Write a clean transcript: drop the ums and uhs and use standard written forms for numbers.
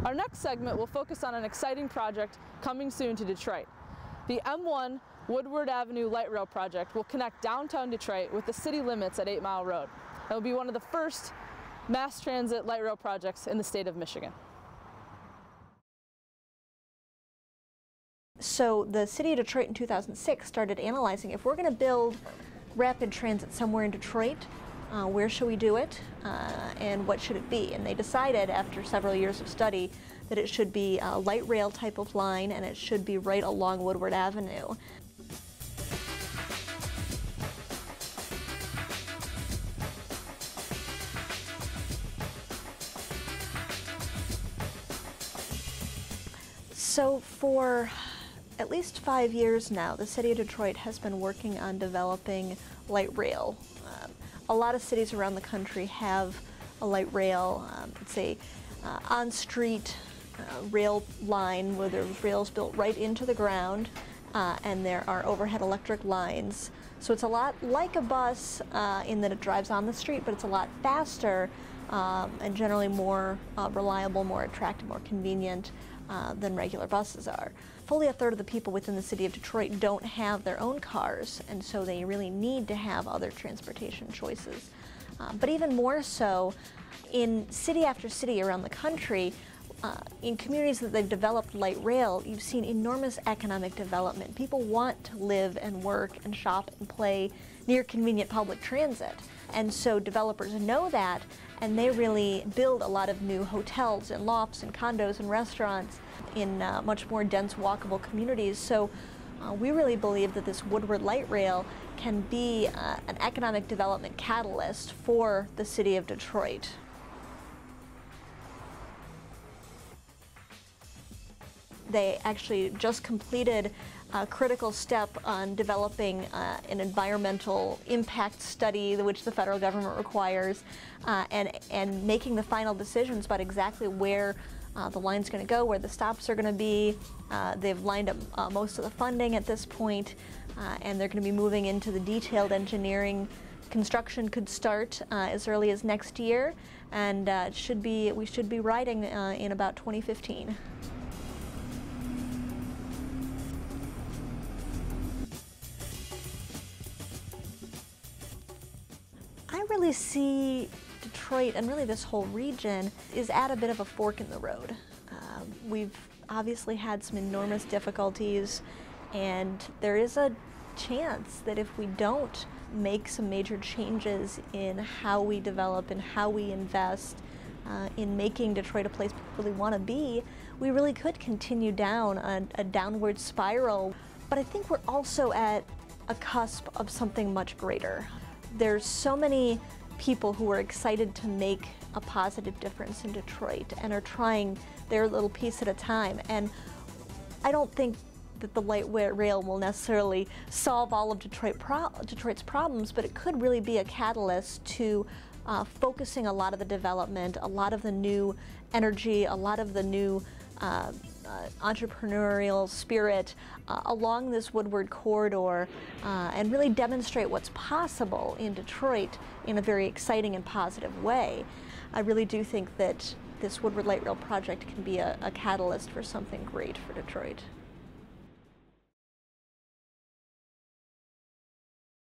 Our next segment will focus on an exciting project coming soon to Detroit. The M1 Woodward Avenue Light Rail project will connect downtown Detroit with the city limits at 8 Mile Road. It will be one of the first mass transit light rail projects in the state of Michigan. So the city of Detroit in 2006 started analyzing if we're going to build rapid transit somewhere in Detroit, where should we do it and what should it be? And they decided after several years of study that it should be a light rail type of line and it should be right along Woodward Avenue. So for at least 5 years now, the city of Detroit has been working on developing light rail. A lot of cities around the country have a light rail. It's a on-street rail line where there's rails built right into the ground, and there are overhead electric lines. So it's a lot like a bus in that it drives on the street, but it's a lot faster and generally more reliable, more attractive, more convenient than regular buses are. Fully a third of the people within the city of Detroit don't have their own cars, and so they really need to have other transportation choices. But even more so, in city after city around the country, in communities that they've developed light rail, you've seen enormous economic development. People want to live and work and shop and play near convenient public transit. And so developers know that, and they really build a lot of new hotels and lofts and condos and restaurants in much more dense walkable communities. So we really believe that this Woodward Light Rail can be an economic development catalyst for the city of Detroit. They actually just completed a critical step on developing an environmental impact study, which the federal government requires, and making the final decisions about exactly where the line's going to go, where the stops are going to be. They've lined up most of the funding at this point, and they're going to be moving into the detailed engineering. Construction could start as early as next year, and we should be riding in about 2015. I really see Detroit, and really this whole region, is at a bit of a fork in the road. We've obviously had some enormous difficulties, and there is a chance that if we don't make some major changes in how we develop and how we invest in making Detroit a place people really want to be, we really could continue down a downward spiral. But I think we're also at a cusp of something much greater. There's so many people who are excited to make a positive difference in Detroit and are trying their little piece at a time. And I don't think that the light rail will necessarily solve all of Detroit's problems, but it could really be a catalyst to focusing a lot of the development, a lot of the new energy, a lot of the new entrepreneurial spirit along this Woodward corridor, and really demonstrate what's possible in Detroit in a very exciting and positive way. I really do think that this Woodward Light Rail project can be a catalyst for something great for Detroit.